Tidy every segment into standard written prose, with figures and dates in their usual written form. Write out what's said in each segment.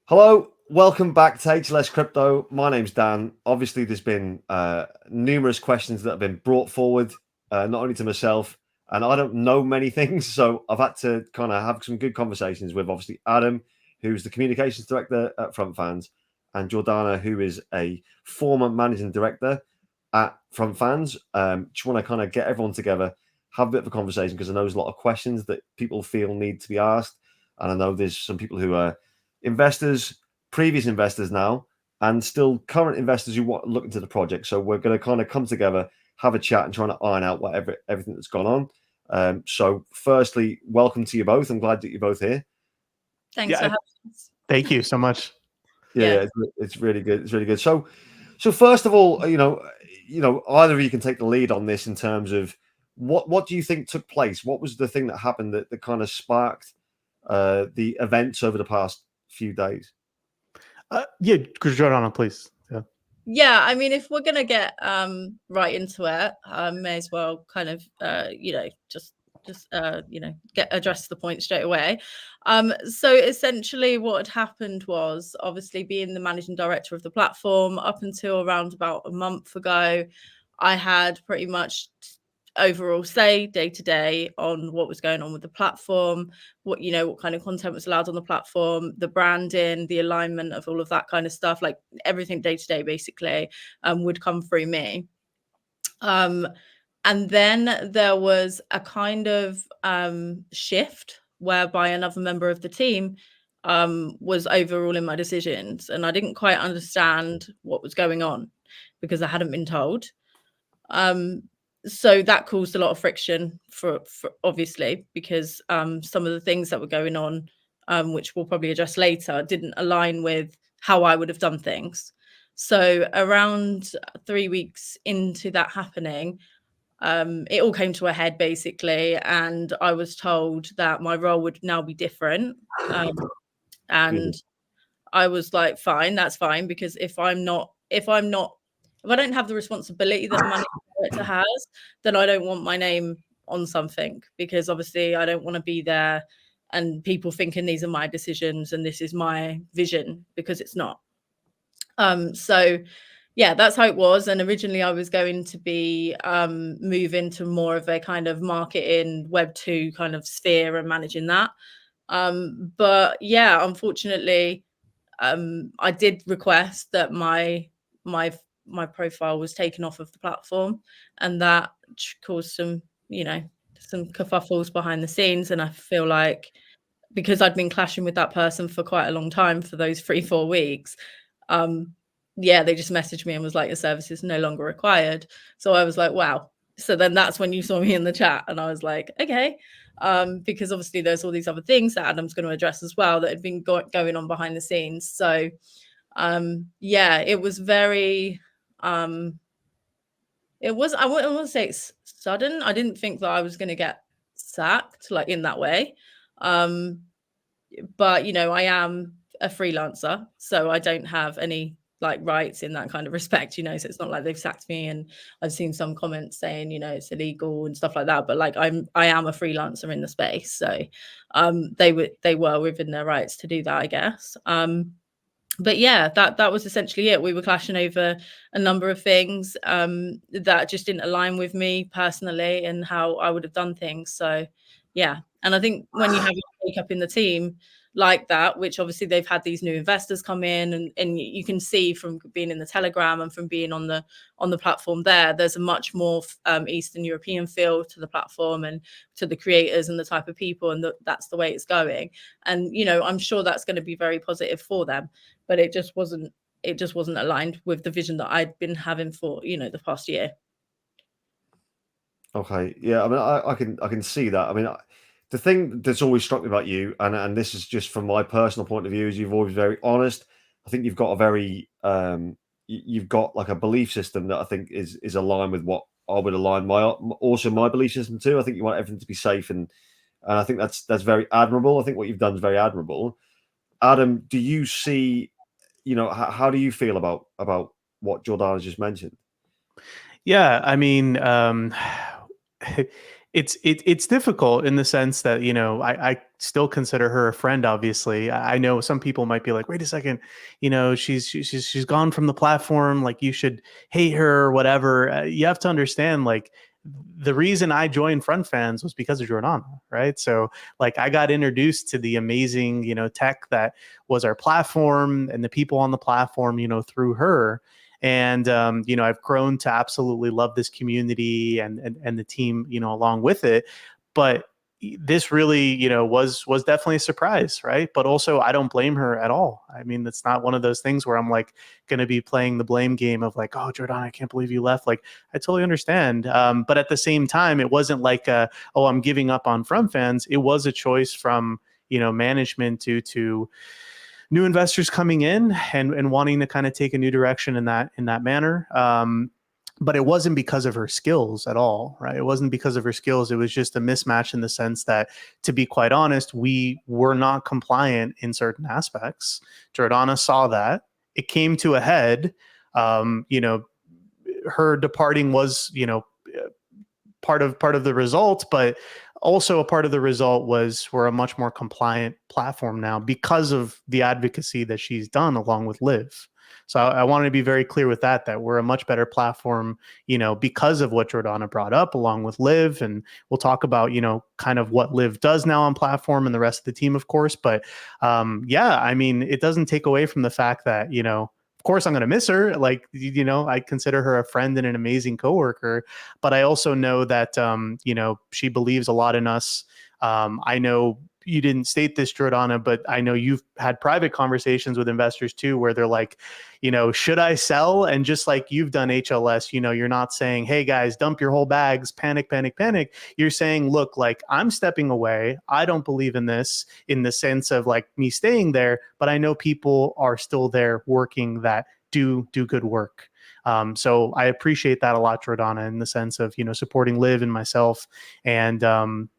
Hello, welcome back to HLS Crypto. My name's Dan. Obviously, there's been numerous questions that have been brought forward, not only to myself, and I don't know many things, so I've had to kind of have some good conversations with obviously Adam, who's the communications director at Fanz, and Jordana, who is a former managing director at Fanz. Just want to kind of get everyone together, have a bit of a conversation because I know there's a lot of questions that people feel need to be asked, and I know there's some people who are investors, previous investors now, and still current investors who want to look into the project. So we're going to kind of come together, have a chat, and try to iron out everything that's gone on. So, firstly, welcome to you both. I'm glad that you're both here. Thanks for having us. Thank you so much. Yeah, it's really good. It's really good. So first of all, either of you can take the lead on this in terms of what do you think took place? What was the thing that happened that kind of sparked the events over the past few days? Yeah, Jordana, please. Yeah, I mean, if we're gonna get right into it, may as well kind of just address the point straight away. So essentially what had happened was, obviously being the managing director of the platform up until around about a month ago, I had pretty much overall say day to day on what was going on with the platform, what kind of content was allowed on the platform, the branding, the alignment of all of that kind of stuff, like everything day to day basically would come through me. And then there was a kind of shift whereby another member of the team was overruling my decisions, and I didn't quite understand what was going on because I hadn't been told. So that caused a lot of friction for obviously, because some of the things that were going on, which we'll probably address later, didn't align with how I would have done things. So around 3 weeks into that happening, it all came to a head basically, and I was told that my role would now be different. And I was like, fine, that's fine, because if I don't have the responsibility that a managing director has, then I don't want my name on something, because obviously I don't want to be there and people thinking these are my decisions and this is my vision, because it's not. So yeah, that's how it was. And originally I was going to be move into more of a kind of marketing Web2 kind of sphere and managing that. But yeah, unfortunately, I did request that my profile was taken off of the platform, and that caused some kerfuffles behind the scenes. And I feel like, because I'd been clashing with that person for quite a long time, for those 3-4 weeks, they just messaged me and was like, your service is no longer required. So I was like, wow. So then that's when you saw me in the chat, and I was like, okay. Because obviously there's all these other things that Adam's going to address as well that had been going on behind the scenes. So it was very I wouldn't want to say it's sudden. I didn't think that I was going to get sacked like in that way. But I am a freelancer, so I don't have any like rights in that kind of respect, so it's not like they've sacked me. And I've seen some comments saying it's illegal and stuff like that, but like I am a freelancer in the space, so they were within their rights to do that, I guess. But yeah, that was essentially it. We were clashing over a number of things that just didn't align with me personally and how I would have done things. So yeah, and I think when you have a shake up in the team like that, which obviously they've had these new investors come in, and you can see from being in the Telegram and from being on the platform there's a much more Eastern European feel to the platform and to the creators and the type of people, and that's the way it's going. And I'm sure that's going to be very positive for them, but it just wasn't aligned with the vision that I'd been having for the past year. Okay, yeah, I mean, I can see that. I mean, the thing that's always struck me about you, and this is just from my personal point of view, is you've always very honest. I think you've got a very you've got like a belief system that I think is aligned with what I would align my belief system too. I think you want everything to be safe, and I think that's very admirable. I think what you've done is very admirable. Adam, do you see, how do you feel about what Jordana just mentioned? Yeah, I mean, It's difficult in the sense that, you know, I still consider her a friend. Obviously, I know some people might be like, wait a second, you know, she's gone from the platform, like you should hate her or whatever. You have to understand, like, the reason I joined Fanz was because of Jordana, right? So like I got introduced to the amazing, you know, tech that was our platform and the people on the platform, you know, through her. And you know, I've grown to absolutely love this community and the team, you know, along with it. But this really, you know, was definitely a surprise, right? But also, I don't blame her at all. I mean, it's not one of those things where I'm like going to be playing the blame game of like, oh, Jordana, I can't believe you left. Like, I totally understand. But at the same time, it wasn't like, oh, I'm giving up on Fanz. It was a choice from, you know, management due to new investors coming in and wanting to kind of take a new direction in that manner. But it wasn't because of her skills at all, right? It wasn't because of her skills. It was just a mismatch in the sense that, to be quite honest, we were not compliant in certain aspects. Jordana saw that. It came to a head. You know, her departing was, you know, part of the result, but also a part of the result was we're a much more compliant platform now because of the advocacy that she's done along with Liv. So I wanted to be very clear with that we're a much better platform, you know, because of what Jordana brought up along with Liv. And we'll talk about, you know, kind of what Liv does now on platform and the rest of the team, of course. But yeah, I mean, it doesn't take away from the fact that, you know, of course I'm going to miss her. Like, you know, I consider her a friend and an amazing coworker, but I also know that, you know, she believes a lot in us. I know you didn't state this, Jordana, but I know you've had private conversations with investors too, where they're like, you know, should I sell? And just like you've done HLS, you know, you're not saying, hey guys, dump your whole bags, panic, panic, panic. You're saying, look, like I'm stepping away. I don't believe in this in the sense of like me staying there, but I know people are still there working that do good work. So I appreciate that a lot, Jordana, in the sense of, you know, supporting Liv and myself. And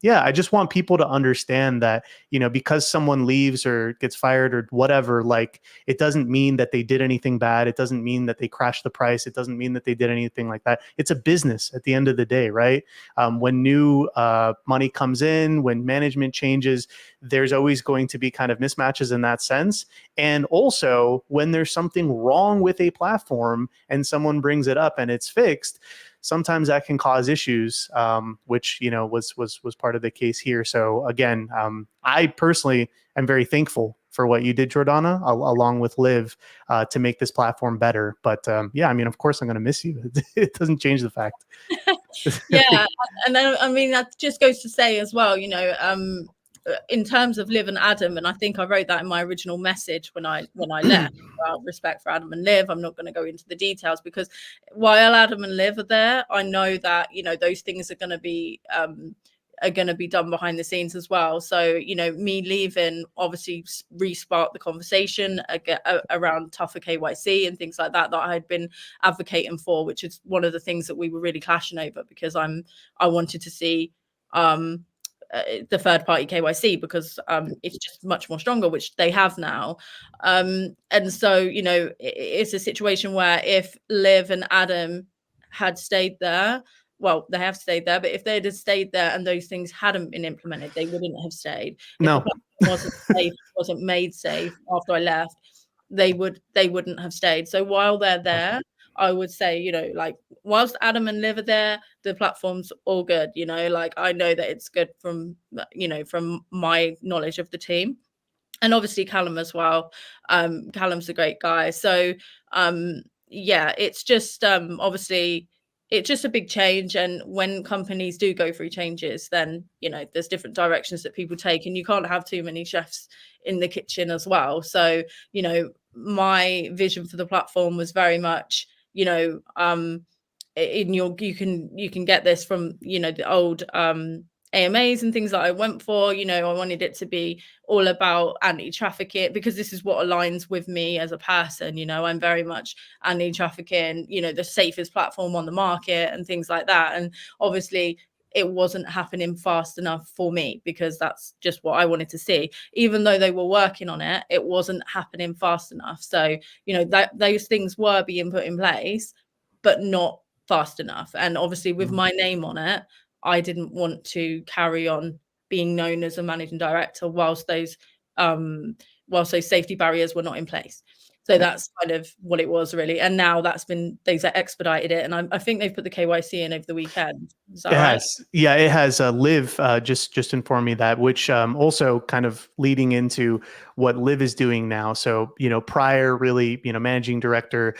yeah, I just want people to understand that, you know, because someone leaves or gets fired or whatever, like it doesn't mean that they did anything bad. It doesn't mean that they crashed the price. It doesn't mean that they did anything like that. It's a business at the end of the day, right? When new money comes in, when management changes, there's always going to be kind of mismatches in that sense. And also when there's something wrong with a platform and someone brings it up and it's fixed, sometimes that can cause issues, which, you know, was part of the case here. So again, I personally am very thankful for what you did, Jordana, along with Liv, to make this platform better. But yeah, I mean, of course, I'm going to miss you. It doesn't change the fact. Yeah, and then I mean that just goes to say as well, you know, in terms of Liv and Adam, and I think I wrote that in my original message when I left. Well, respect for Adam and Liv. I'm not going to go into the details because while Adam and Liv are there, I know that, you know, those things are going to be done behind the scenes as well. So, you know, me leaving obviously re-sparked the conversation around tougher KYC and things like that I had been advocating for, which is one of the things that we were really clashing over, because I wanted to see the third party KYC because it's just much more stronger, which they have now. And so, you know, it's a situation where if Liv and Adam had stayed there, well, they have stayed there, but if they'd have stayed there and those things hadn't been implemented, they wouldn't have stayed. If No. the platform wasn't safe, wasn't made safe after I left, they wouldn't have stayed. So while they're there, I would say, you know, like whilst Adam and Liv are there, the platform's all good. You know, like I know that it's good from, you know, from my knowledge of the team. And obviously Callum as well. Callum's a great guy. So yeah, it's just obviously it's just a big change. And when companies do go through changes, then, you know, there's different directions that people take, and you can't have too many chefs in the kitchen as well. So, you know, my vision for the platform was very much, you know, in your, you can get this from, you know, the old AMAs and things that I went for. You know, I wanted it to be all about anti-trafficking because this is what aligns with me as a person. You know, I'm very much anti-trafficking, you know, the safest platform on the market and things like that. And obviously it wasn't happening fast enough for me because that's just what I wanted to see. Even though they were working on it, it wasn't happening fast enough. So, you know, that those things were being put in place, but not fast enough. And obviously with my name on it, I didn't want to carry on being known as a managing director whilst those safety barriers were not in place. So that's kind of what it was, really. And now they've expedited it, and I think they've put the KYC in over the weekend. Is that right? Yeah, it has. Liv just informed me that, which also kind of leading into what Liv is doing now. So, prior, really, managing director,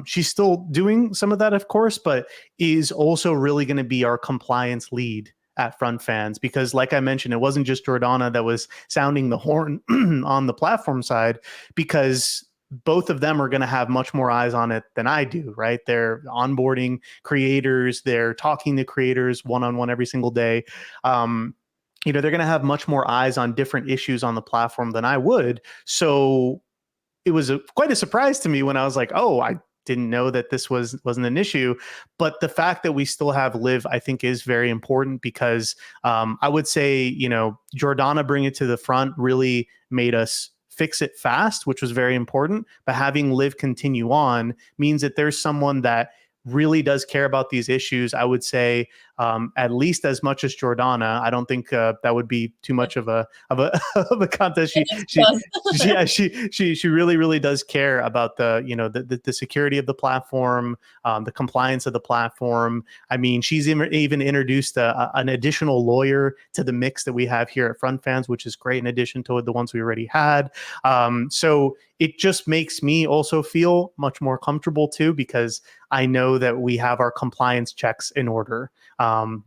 she's still doing some of that, of course, but is also really going to be our compliance lead at Fanz, because like I mentioned, it wasn't just Jordana that was sounding the horn on the platform side, because both of them are going to have much more eyes on it than I do, right? They're onboarding creators, they're talking to creators one-on-one every single day. They're going to have much more eyes on different issues on the platform than I would. So it was quite a surprise to me when I was like, oh, I didn't know that this wasn't an issue. But the fact that we still have Liv, I think, is very important, because I would say, Jordana bring it to the front really made us fix it fast, which was very important. But having Liv continue on means that there's someone that really does care about these issues. I would say at least as much as Jordana. I don't think that would be too much of a of a contest. She really does care about the security of the platform, the compliance of the platform. I mean, she's even introduced an additional lawyer to the mix that we have here at Fanz, which is great in addition to the ones we already had. So it just makes me also feel much more comfortable too, because I know that we have our compliance checks in order,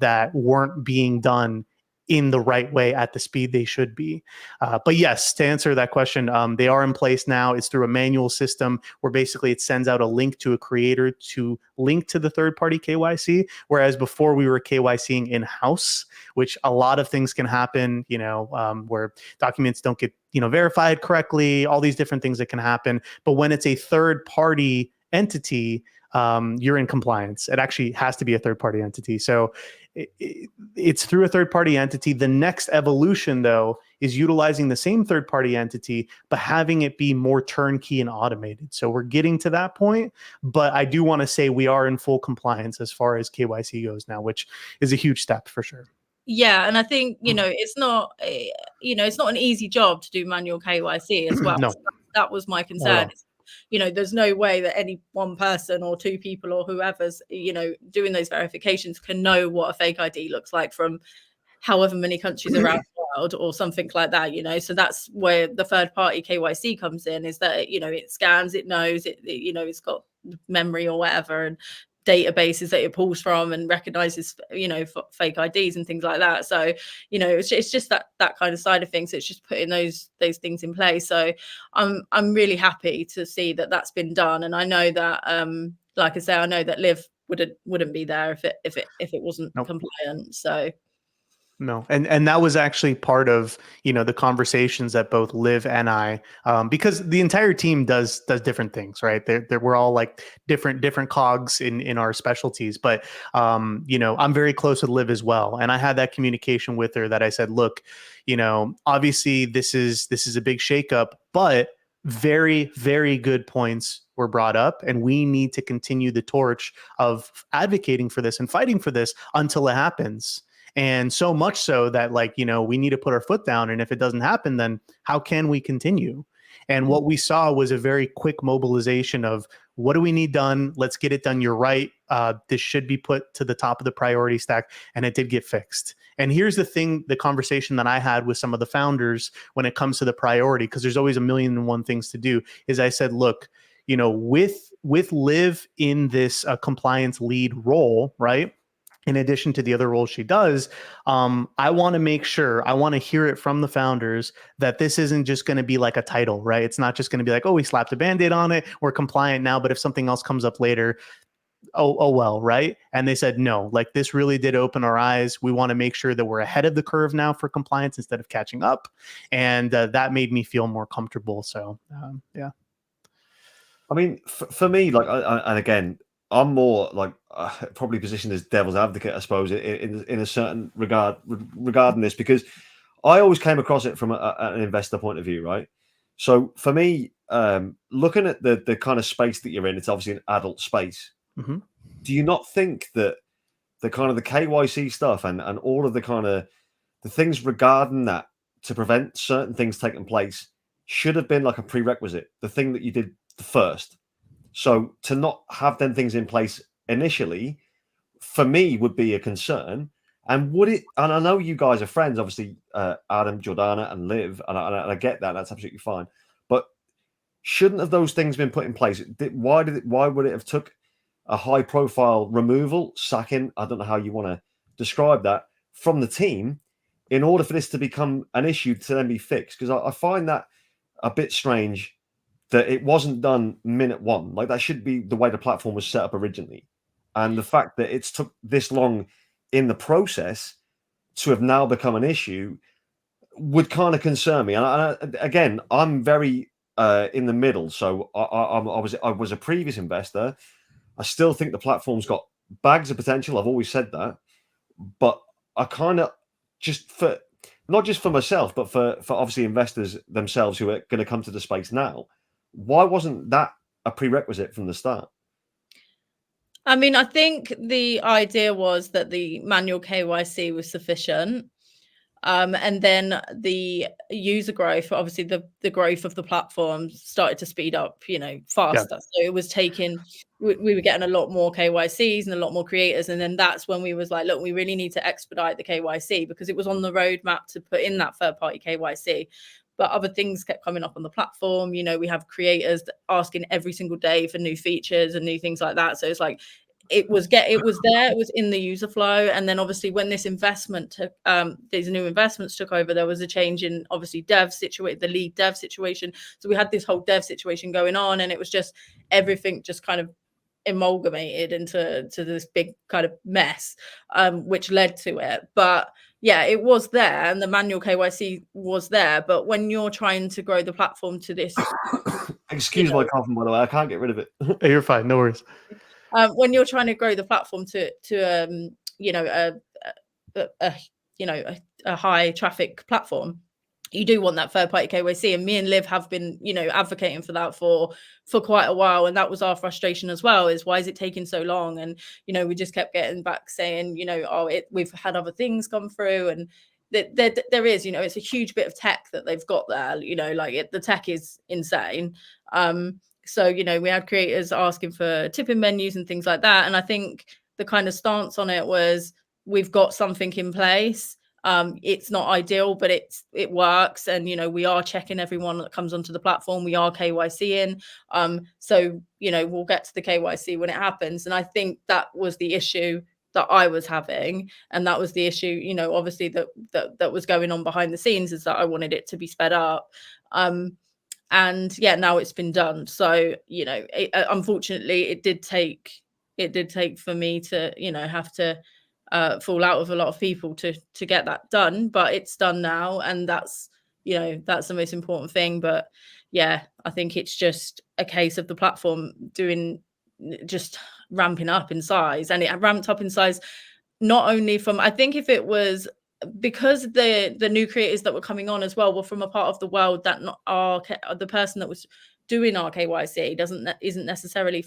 that weren't being done in the right way at the speed they should be. But yes, to answer that question, they are in place now. It's through a manual system where basically it sends out a link to a creator to link to the third-party KYC, whereas before we were KYCing in-house, which a lot of things can happen, where documents don't get verified correctly, all these different things that can happen. But when it's a third-party entity, you're in compliance. It actually has to be a third-party entity. So it's through a third-party entity. The next evolution, though, is utilizing the same third-party entity, but having it be more turnkey and automated. So we're getting to that point, but I do want to say we are in full compliance as far as KYC goes now, which is a huge step for sure. Yeah, and I think it's not an easy job to do manual KYC as well. No. So that was my concern. There's no way that any one person or two people or whoever's doing those verifications can know what a fake ID looks like from however many countries around the world or something like that. So that's where the third party KYC comes in, is that it scans, it knows it, it's got memory or whatever, and databases that it pulls from, and recognizes fake IDs and things like that. So it's just that kind of side of things. It's just putting those things in place. So I'm really happy to see that that's been done, and I know that like I say, I know that Liv wouldn't be there if it wasn't compliant. So no, and that was actually part of the conversations that both Liv and I, because the entire team does different things, right? We're all like different cogs in our specialties, but I'm very close with Liv as well, and I had that communication with her that I said, look, obviously this is a big shakeup, but very, very good points were brought up, and we need to continue the torch of advocating for this and fighting for this until it happens. And so much so that we need to put our foot down. And if it doesn't happen, then how can we continue? And what we saw was a very quick mobilization of what do we need done? Let's get it done. You're right. This should be put to the top of the priority stack. And it did get fixed. And here's the conversation that I had with some of the founders when it comes to the priority, because there's always a million and one things to do, is I said, look, with Liv in this compliance lead role, right? In addition to the other roles she does, I want to make sure, I want to hear it from the founders that this isn't just going to be like a title, right? It's not just going to be like, oh, we slapped a Band-Aid on it, we're compliant now, but if something else comes up later, oh well, right? And they said, no, this really did open our eyes. We want to make sure that we're ahead of the curve now for compliance instead of catching up. And that made me feel more comfortable. So, yeah. I mean, for me, and again, I'm more probably positioned as devil's advocate, I suppose, in a certain regard regarding this, because I always came across it from an investor point of view, right? So for me, looking at the kind of space that you're in, it's obviously an adult space. Mm-hmm. Do you not think that the kind of the KYC stuff and all of the kind of the things regarding that to prevent certain things taking place should have been like a prerequisite, the thing that you did first. So to not have them things in place initially, for me, would be a concern. And would it? And I know you guys are friends, obviously, Adam, Jordana, and Liv, and I get that. That's absolutely fine. But shouldn't have those things been put in place? Why would it have took a high-profile removal, sacking? I don't know how you want to describe that from the team in order for this to become an issue to then be fixed. Because I find that a bit strange that it wasn't done minute one. Like that should be the way the platform was set up originally. And the fact that it's took this long in the process to have now become an issue would kind of concern me. And again, I'm very in the middle. So I was a previous investor. I still think the platform's got bags of potential. I've always said that. But I kind of just for not just for myself, but for obviously investors themselves who are going to come to the space now. Why wasn't that a prerequisite from the start? I mean, I think the idea was that the manual KYC was sufficient. And then the user growth, obviously the growth of the platform started to speed up, faster. Yeah. So it was we were getting a lot more KYCs and a lot more creators. And then that's when we was like, look, we really need to expedite the KYC because it was on the roadmap to put in that third party KYC. But other things kept coming up on the platform. We have creators asking every single day for new features and new things like that. So it's like, it was in the user flow. And then obviously when this investment took these new investments took over, there was a change in obviously the lead dev situation. So we had this whole dev situation going on, and it was just everything just kind of amalgamated into this big kind of mess, which led to it. But yeah, it was there, and the manual KYC was there. But when you're trying to grow the platform to this, excuse my coughing, by the way, I can't get rid of it. You're fine, no worries. When you're trying to grow the platform to a high traffic platform, you do want that third party KYC. And me and Liv have been, advocating for that for quite a while. And that was our frustration as well, is why is it taking so long? And, we just kept getting back saying, we've had other things come through, and there is, it's a huge bit of tech that they've got there, the tech is insane. So, we had creators asking for tipping menus and things like that. And I think the kind of stance on it was, we've got something in place. It's not ideal, but it works. And, we are checking everyone that comes onto the platform. We are KYCing. So, we'll get to the KYC when it happens. And I think that was the issue that I was having. And that was the issue, obviously that was going on behind the scenes, is that I wanted it to be sped up. And yeah, now it's been done. So, unfortunately, it did take for me to, have to fall out with a lot of people to get that done. But it's done now, and that's the most important thing. But yeah, I think it's just a case of the platform just ramping up in size, and it ramped up in size not only from, I think if it was because the new creators that were coming on as well were from a part of the world that the person that was doing our KYC isn't necessarily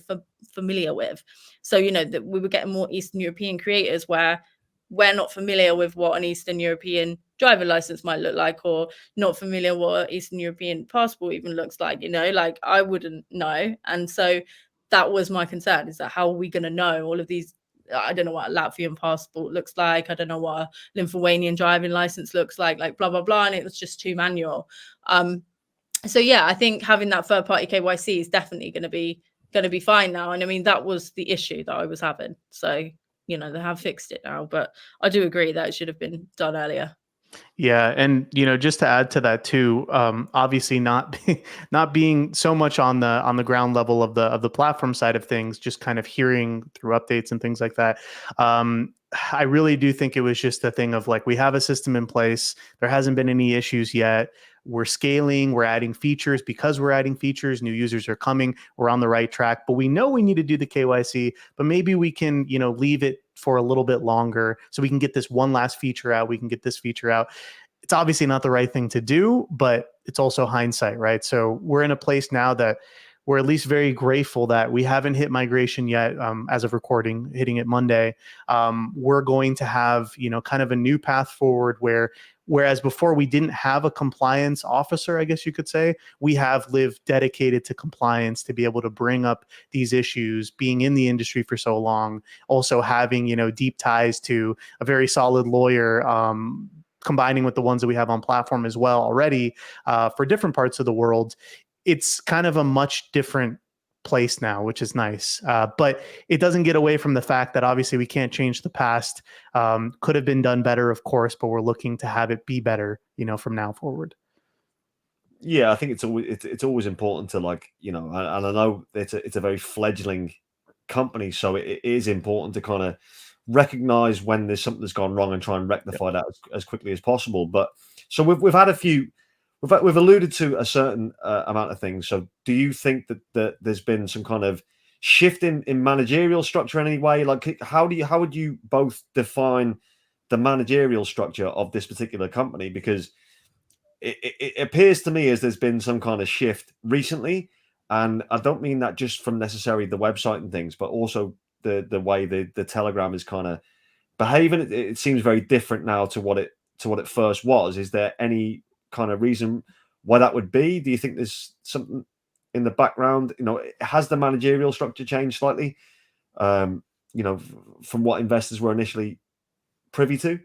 familiar with. So, that we were getting more Eastern European creators where we're not familiar with what an Eastern European driver license might look like, or not familiar what Eastern European passport even looks like, like I wouldn't know. And so that was my concern, is that how are we going to know all of these? I don't know what a Latvian passport looks like. I don't know what a Lithuanian driving license looks like blah, blah, blah. And it was just too manual. So yeah, I think having that third party KYC is definitely going to be fine now. And I mean, that was the issue that I was having. So, they have fixed it now, but I do agree that it should have been done earlier. Yeah, and just to add to that too, obviously not being so much on the ground level of the platform side of things, just kind of hearing through updates and things like that. I really do think it was just a thing of like, we have a system in place. There hasn't been any issues yet. We're scaling, we're adding features. Because we're adding features, new users are coming, we're on the right track, but we know we need to do the KYC, but maybe we can, leave it for a little bit longer so we can get this one last feature out. We can get this feature out. It's obviously not the right thing to do, but it's also hindsight, right? So we're in a place now that we're at least very grateful that we haven't hit migration yet, as of recording, hitting it Monday. We're going to have, kind of a new path forward whereas before we didn't have a compliance officer, I guess you could say, we have Liv dedicated to compliance to be able to bring up these issues, being in the industry for so long, also having, deep ties to a very solid lawyer, combining with the ones that we have on platform as well already, for different parts of the world. It's kind of a much different place now, which is nice. But it doesn't get away from the fact that obviously we can't change the past. Could have been done better, of course, but we're looking to have it be better, from now forward. Yeah, I think it's always important to, like, and I know it's a very fledgling company, so it is important to kind of recognize when there's something that's gone wrong and try and rectify that as quickly as possible. But so we've had a few. We've alluded to a certain amount of things. So, do you think that there's been some kind of shift in managerial structure in any way? Like, how would you both define the managerial structure of this particular company? Because it appears to me as there's been some kind of shift recently, and I don't mean that just from necessarily the website and things, but also the way the Telegram is kind of behaving. It seems very different now to what it first was. Is there any kind of reason why that would be? Do you think there's something in the background? Has the managerial structure changed slightly? From what investors were initially privy to?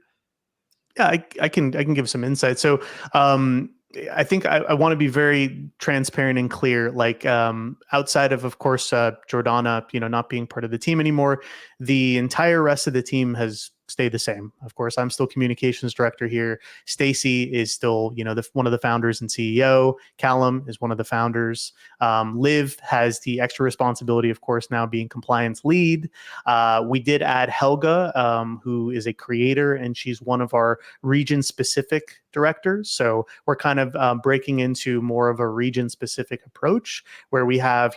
Yeah, I can give some insight. So I think I want to be very transparent and clear. Like, outside of course, Jordana, not being part of the team anymore, the entire rest of the team has stayed the same. Of course, I'm still communications director here. Stacy is still, one of the founders and CEO. Callum is one of the founders. Liv has the extra responsibility, of course, now being compliance lead. We did add Helga, who is a creator, and she's one of our region-specific directors. So we're kind of breaking into more of a region-specific approach, where we have,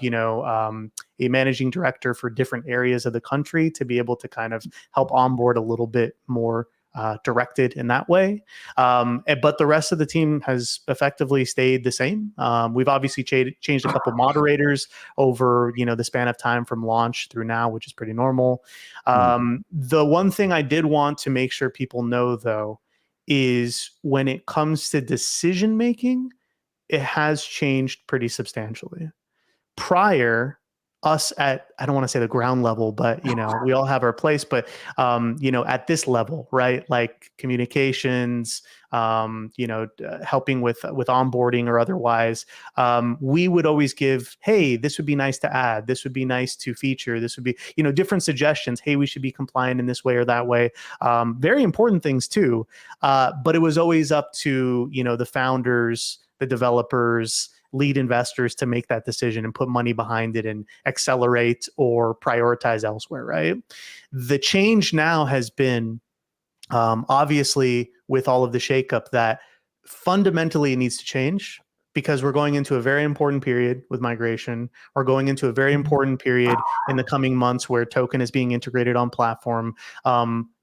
a managing director for different areas of the country to be able to kind of help onboard a little bit more directed in that way. But the rest of the team has effectively stayed the same. We've obviously changed a couple moderators over, the span of time from launch through now, which is pretty normal. The one thing I did want to make sure people know, though, is when it comes to decision making, it has changed pretty substantially. Prior, us at, I don't want to say the ground level, but we all have our place, but at this level, right? Like communications, helping with onboarding or otherwise, we would always give, hey, this would be nice to add, this would be nice to feature, this would be, different suggestions. Hey, we should be compliant in this way or that way. Very important things too. But it was always up to, the founders, the developers, lead investors to make that decision and put money behind it and accelerate or prioritize elsewhere, right? The change now has been, obviously, with all of the shakeup, that fundamentally it needs to change, because we're going into a very important period with migration. We're going into a very important period in the coming months where token is being integrated on platform.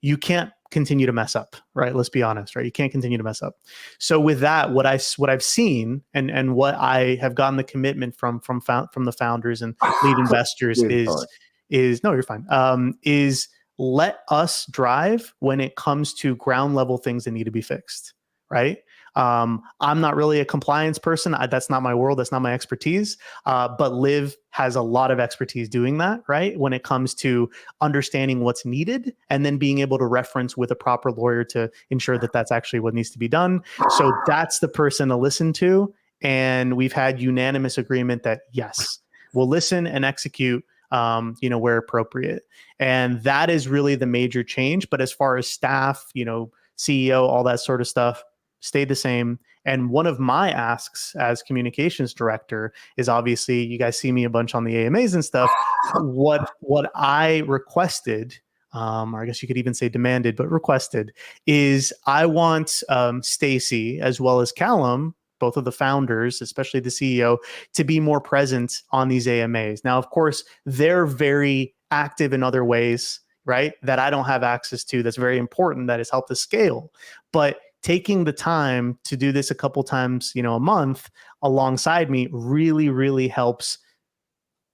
You can't continue to mess up, right? Let's be honest, right? You can't continue to mess up. So with that, what I've seen and what I have gotten the commitment from the founders and lead investors is no, you're fine. Is let us drive when it comes to ground level things that need to be fixed, right? I'm not really a compliance person. That's not my world. That's not my expertise. But Liv has a lot of expertise doing that, right? When it comes to understanding what's needed and then being able to reference with a proper lawyer to ensure that that's actually what needs to be done. So that's the person to listen to. And we've had unanimous agreement that yes, we'll listen and execute, where appropriate. And that is really the major change. But as far as staff, CEO, all that sort of stuff, stayed the same. And one of my asks as communications director is, obviously, you guys see me a bunch on the AMAs and stuff. What I requested, or I guess you could even say demanded, but requested, is I want Stacy as well as Callum, both of the founders, especially the CEO, to be more present on these AMAs. Now, of course, they're very active in other ways, right, that I don't have access to. That's very important. That has helped us scale. But taking the time to do this a couple times, a month alongside me really, really helps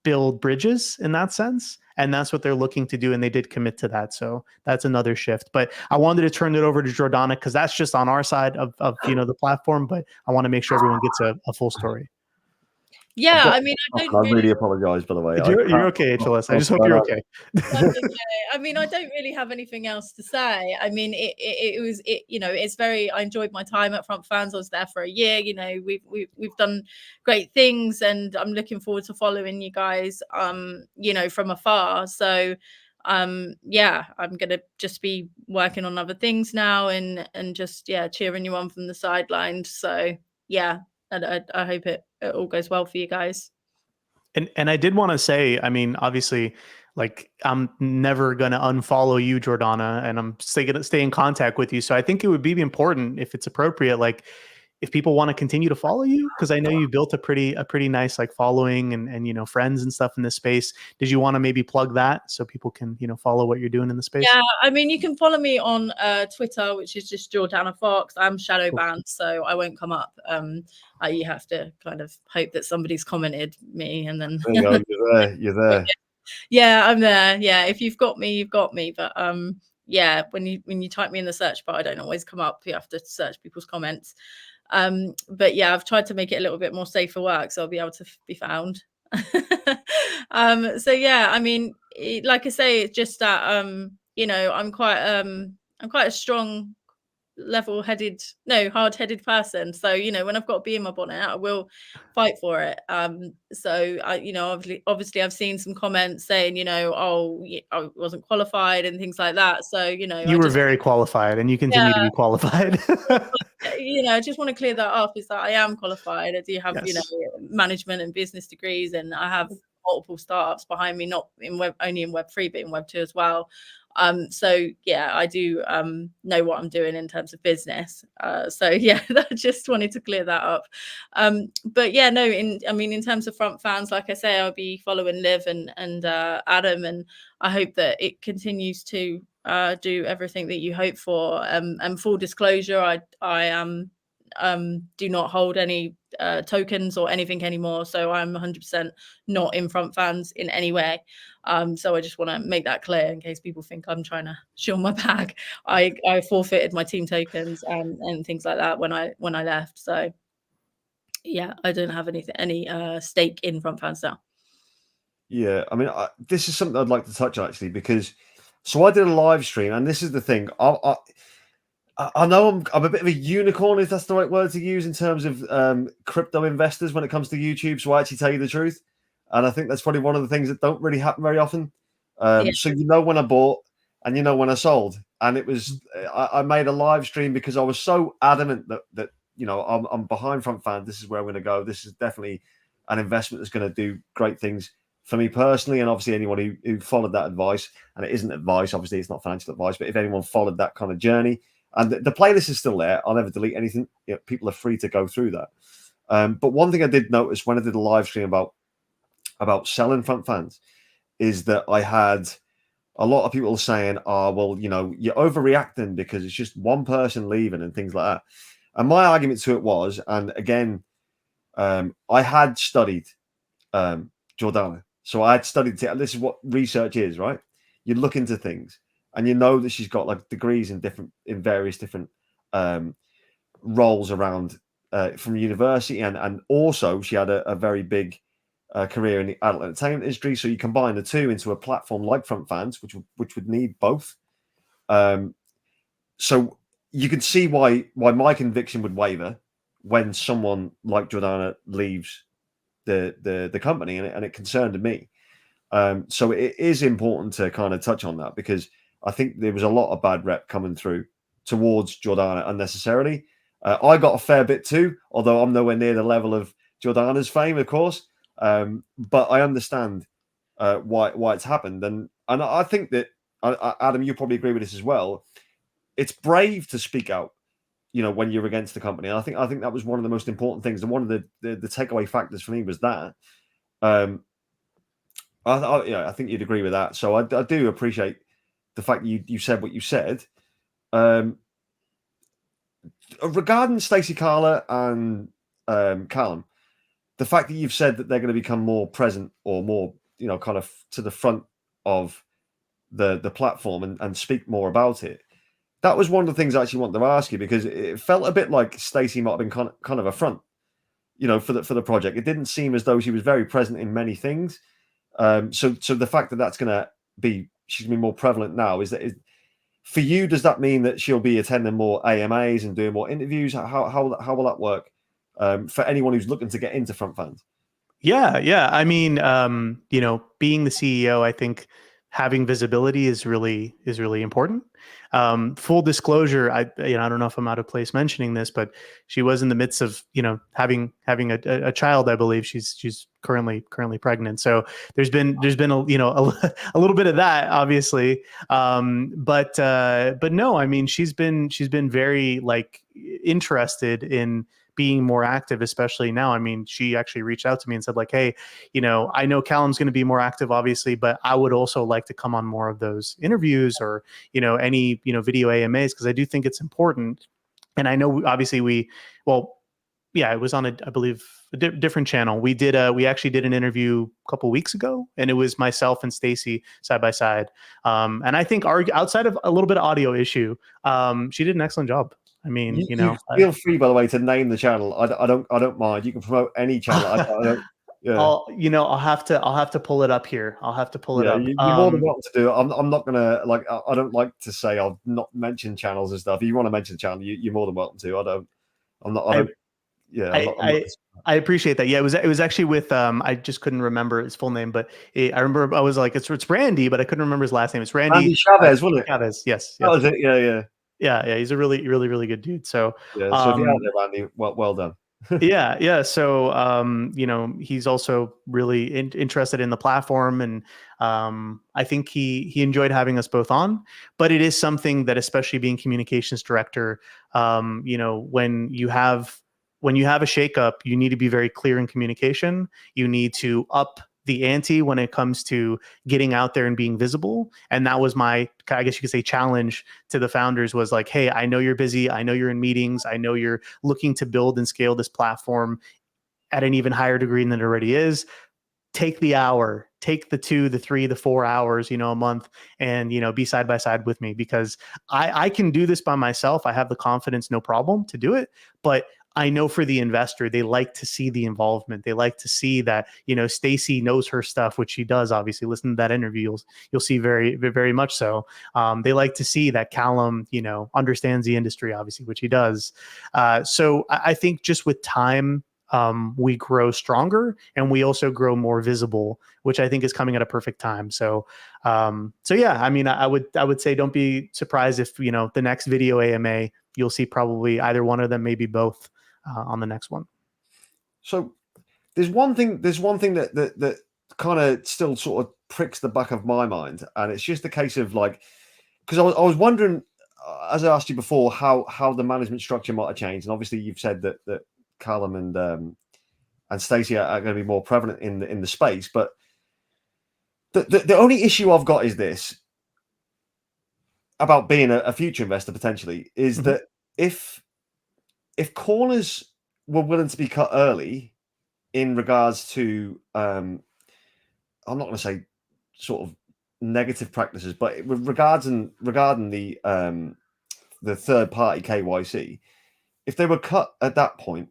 build bridges in that sense. And that's what they're looking to do. And they did commit to that. So that's another shift. But I wanted to turn it over to Jordana because that's just on our side of the platform. But I want to make sure everyone gets a full story. Yeah, I mean, I don't I really apologize, by the way. You're okay, HLS. I just hope you're okay. That's okay. I mean, I don't really have anything else to say. I mean, it was it's very. I enjoyed my time at Front Fanz. I was there for a year. You know, we've done great things, and I'm looking forward to following you guys. From afar. So, yeah, I'm gonna just be working on other things now, and just cheering you on from the sidelines. So yeah, and I hope it all goes well for you guys. And I did want to say, I mean, obviously, like I'm never gonna unfollow you, Jordana, and I'm still gonna stay in contact with you. So I think it would be important, if it's appropriate, like if people want to continue to follow you, because I know you built a pretty nice like following and friends and stuff in this space. Did you want to maybe plug that so people can follow what you're doing in the space? Yeah, I mean, you can follow me on Twitter, which is just Jordanna Foxx. I'm shadow banned, so I won't come up. You have to kind of hope that somebody's commented me, and then there you go, you're there. Yeah, I'm there. Yeah, if you've got me, you've got me. But yeah, when you type me in the search bar, I don't always come up. You have to search people's comments. But yeah, I've tried to make it a little bit more safe for work, so I'll be able to be found. So yeah, I mean, like I say, it's just that I'm quite a strong, hard-headed person. So when I've got to be in my bonnet, I will fight for it. So I obviously I've seen some comments saying oh, I wasn't qualified and things like that. So you were very qualified, and you continue to be qualified. I just want to clear that up, is that I am qualified. I do have Yes. management and business degrees, and I have multiple startups behind me, not only in Web3 but in Web2 as well. So yeah, I do know what I'm doing in terms of business. So yeah, I just wanted to clear that up. But yeah, no, in terms of Front Fanz, like I say, I'll be following Liv and Adam, and I hope that it continues to do everything that you hope for. And full disclosure, I do not hold any tokens or anything anymore, so I'm 100% not in Front Fanz in any way. So I just want to make that clear in case people think I'm trying to shield my bag. I forfeited my team tokens and things like that when I left. So yeah, I don't have any stake in Front Fanz now. Yeah, I mean, this is something I'd like to touch on, actually, because I did a live stream, and this is the thing. I know I'm a bit of a unicorn, if that's the right word to use, in terms of crypto investors when it comes to YouTube. So I actually tell you the truth, and I think that's probably one of the things that don't really happen very often. So when I bought, and when I sold, and it was I made a live stream because I was so adamant that I'm behind Front Fanz. This is where I'm going to go. This is definitely an investment that's going to do great things for me personally, and obviously anyone who followed that advice. And it isn't advice, obviously it's not financial advice, but if anyone followed that kind of journey, and the playlist is still there, I'll never delete anything. People are free to go through that. But one thing I did notice when I did a live stream about selling Front Fanz is that I had a lot of people saying, "Oh, well, you're overreacting because it's just one person leaving and things like that." And my argument to it was, and again, I had studied Jordana. So I had studied it. This is what research is, right? You look into things, and that she's got like degrees in various different roles around from university, and also she had a very big career in the adult entertainment industry. So you combine the two into a platform like Front Fanz, which would need both. So you could see why my conviction would waver when someone like Jordana leaves the company, and it concerned me. So it is important to kind of touch on that, because I think there was a lot of bad rep coming through towards Jordana unnecessarily. I got a fair bit too, although I'm nowhere near the level of Jordana's fame, of course. But I understand why it's happened, and I think that Adam, you probably agree with this as well. It's brave to speak out, when you're against the company. And I think that was one of the most important things, and one of the takeaway factors for me was that. I think you'd agree with that. So I do appreciate the fact that you said what you said. Regarding Stacey Carla and Callum, the fact that you've said that they're going to become more present or more, kind of to the front of the platform and speak more about it. That was one of the things I actually wanted to ask you, because it felt a bit like Stacey might have been kind of a front, for the project. It didn't seem as though she was very present in many things. So the fact that she's going to be more prevalent now, is for you, does that mean that she'll be attending more AMAs and doing more interviews? How will that work for anyone who's looking to get into front Fanz? Yeah. I mean, being the CEO, I think having visibility is really important. Full disclosure, I don't know if I'm out of place mentioning this, but she was in the midst of, having a child. I believe she's currently pregnant. So there's been a little bit of that, obviously. But no, I mean, she's been very interested in being more active, especially now. I mean, she actually reached out to me and said hey, I know Callum's going to be more active, obviously, but I would also like to come on more of those interviews or, any, video AMAs, because I do think it's important. And I know obviously it was on I believe a different channel. We actually did an interview a couple weeks ago, and it was myself and Stacey side by side. And I think outside of a little bit of audio issue, she did an excellent job. I mean, you feel free, by the way, to name the channel. I don't mind. You can promote any channel. I don't. Yeah. I'll have to pull it up here. I'll have to pull it up. You're more than welcome to do it. I'm not gonna I don't like to say I've not mentioned channels and stuff. If you want to mention the channel, you're more than welcome to. I appreciate that. Yeah, it was actually with I just couldn't remember his full name, but I remember I was like, it's Randy, but I couldn't remember his last name. It's Randy Chavez, wasn't it? Chavez, yes. That was it. Yeah. Yeah. He's a really good dude. So yeah. So if you're out there, Randy, well done. yeah. So he's also really interested in the platform, and I think he enjoyed having us both on. But it is something that, especially being communications director, when you have a shakeup, you need to be very clear in communication. You need to up the ante when it comes to getting out there and being visible. And that was my, I guess you could say, challenge to the founders, was hey, I know you're busy. I know you're in meetings. I know you're looking to build and scale this platform at an even higher degree than it already is. Take the hour, take the 2, the 3, the 4 hours, a month, and, be side by side with me, because I can do this by myself. I have the confidence, no problem, to do it. But I know for the investor, they like to see the involvement. They like to see that, Stacey knows her stuff, which she does. Obviously, listen to that interview, you'll see very, very much so. They like to see that Callum, understands the industry, obviously, which he does. So I think just with time, we grow stronger, and we also grow more visible, which I think is coming at a perfect time. So yeah, I mean, I would say don't be surprised if, the next video AMA, you'll see probably either one of them, maybe both, on the next one. So there's one thing that kind of still sort of pricks the back of my mind, and it's just a case of because I was wondering, as I asked you before, how the management structure might have changed, and obviously you've said that Callum and Stacey are going to be more prevalent in the space, but the only issue I've got is this about being a future investor potentially, is that if corners were willing to be cut early in regards to I'm not going to say sort of negative practices, but regarding the third party KYC, if they were cut at that point,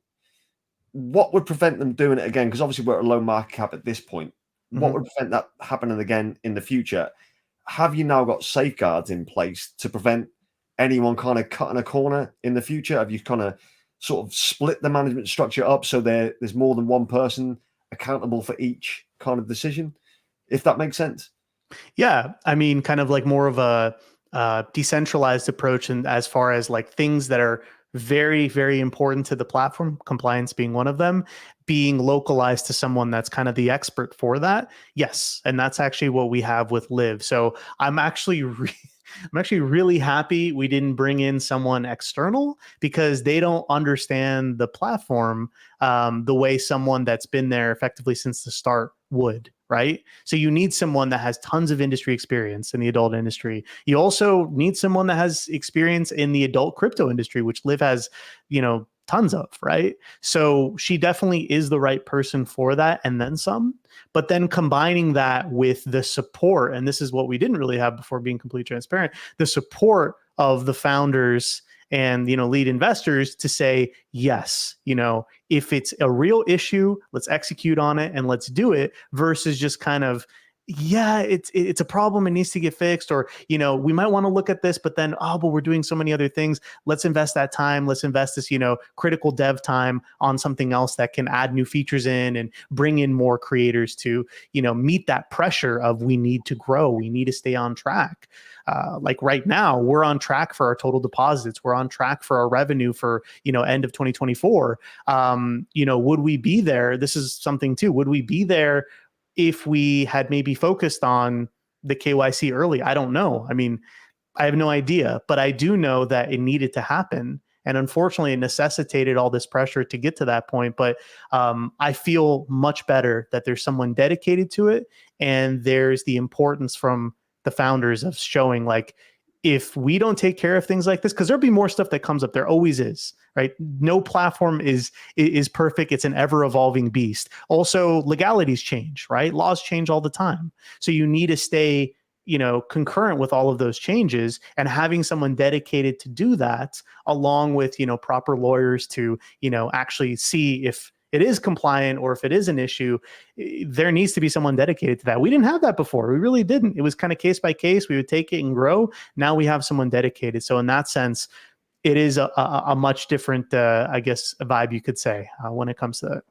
what would prevent them doing it again? Because obviously we're at a low market cap at this point. What would prevent that happening again in the future? Have you now got safeguards in place to prevent anyone kind of cutting a corner in the future? Have you kind of sort of split the management structure up so there's more than one person accountable for each kind of decision, if that makes sense? Yeah, I mean, kind of like more of a decentralized approach, and as far as things that are very, very important to the platform, compliance being one of them, being localized to someone that's kind of the expert for that. Yes. And that's actually what we have with Live. So I'm actually really happy we didn't bring in someone external, because they don't understand the platform the way someone that's been there effectively since the start would, right? So you need someone that has tons of industry experience in the adult industry. You also need someone that has experience in the adult crypto industry, which Liv has, tons of, right? So she definitely is the right person for that, and then some. But then combining that with the support, and this is what we didn't really have before, being completely transparent, the support of the founders and, lead investors to say, yes, if it's a real issue, let's execute on it and let's do it, versus just kind of, yeah, it's a problem, it needs to get fixed, or we might want to look at this, but then but we're doing so many other things, let's invest that time, let's invest this critical dev time on something else that can add new features in and bring in more creators to meet that pressure of, we need to grow, we need to stay on track. Like right now, we're on track for our total deposits, we're on track for our revenue for end of 2024. Would we be there? This is something too. Would we be there if we had maybe focused on the KYC early? I don't know. I mean, I have no idea, but I do know that it needed to happen. And unfortunately, it necessitated all this pressure to get to that point. But I feel much better that there's someone dedicated to it. And there's the importance from the founders of showing, like, if we don't take care of things like this, because there'll be more stuff that comes up. There always is, right? No platform is perfect. It's an ever evolving beast. Also, legalities change, right? Laws change all the time. So you need to stay, concurrent with all of those changes, and having someone dedicated to do that, along with, proper lawyers to, actually see if it is compliant or if it is an issue. There needs to be someone dedicated to that. We didn't have that before. We really didn't. It was kind of case by case. We would take it and grow. Now we have someone dedicated. So in that sense, it is a much different, I guess, a vibe, you could say, when it comes to that.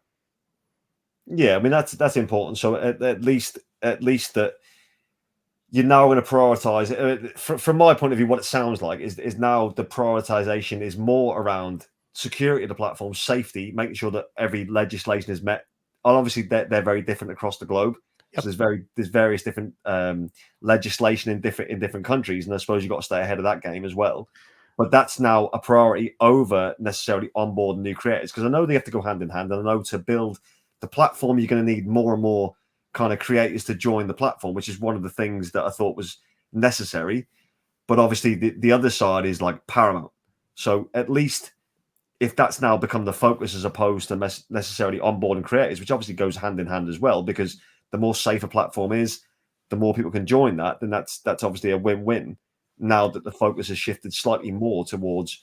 Yeah, I mean, that's important. So at least that you're now going to prioritize it. From my point of view, what it sounds like is now the prioritization is more around security of the platform, safety, making sure that every legislation is met. And obviously, they're very different across the globe. Yep. So there's various different legislation in different countries, and I suppose you've got to stay ahead of that game as well. But that's now a priority over necessarily onboarding new creators, because I know they have to go hand in hand, and I know to build the platform, you're going to need more and more kind of creators to join the platform, which is one of the things that I thought was necessary. But obviously, the other side is like paramount. So at least, if that's now become the focus as opposed to necessarily onboarding creators, which obviously goes hand in hand as well, because the more safe a platform is, the more people can join that, then that's obviously a win-win. Now that the focus has shifted slightly more towards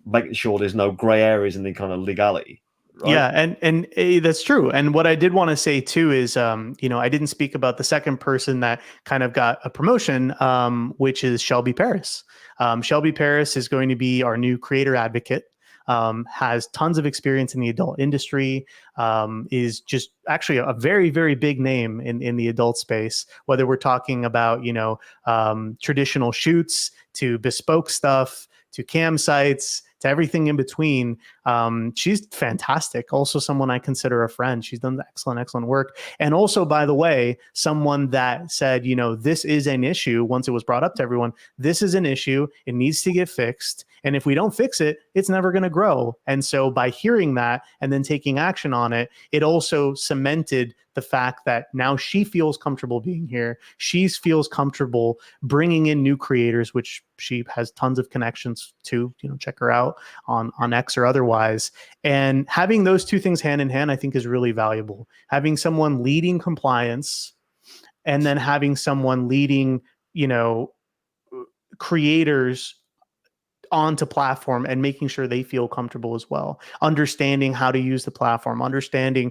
making sure there's no gray areas in the kind of legality. Right? Yeah, and that's true. And what I did want to say too is, I didn't speak about the second person that kind of got a promotion, which is Shelby Paris. Shelby Paris is going to be our new creator advocate. Has tons of experience in the adult industry, is just actually a very, very big name in the adult space, whether we're talking about, traditional shoots to bespoke stuff, to cam sites, to everything in between. She's fantastic. Also someone I consider a friend. She's done excellent work. And also, by the way, someone that said, this is an issue. Once it was brought up to everyone, this is an issue. It needs to get fixed. And if we don't fix it, it's never going to grow. And so by hearing that and then taking action on it, it also cemented the fact that now she feels comfortable being here. She feels comfortable bringing in new creators, which she has tons of connections to. Check her out on X or otherwise. And having those two things hand in hand, I think, is really valuable. Having someone leading compliance, and then having someone leading, creators onto platform and making sure they feel comfortable as well, understanding how to use the platform, understanding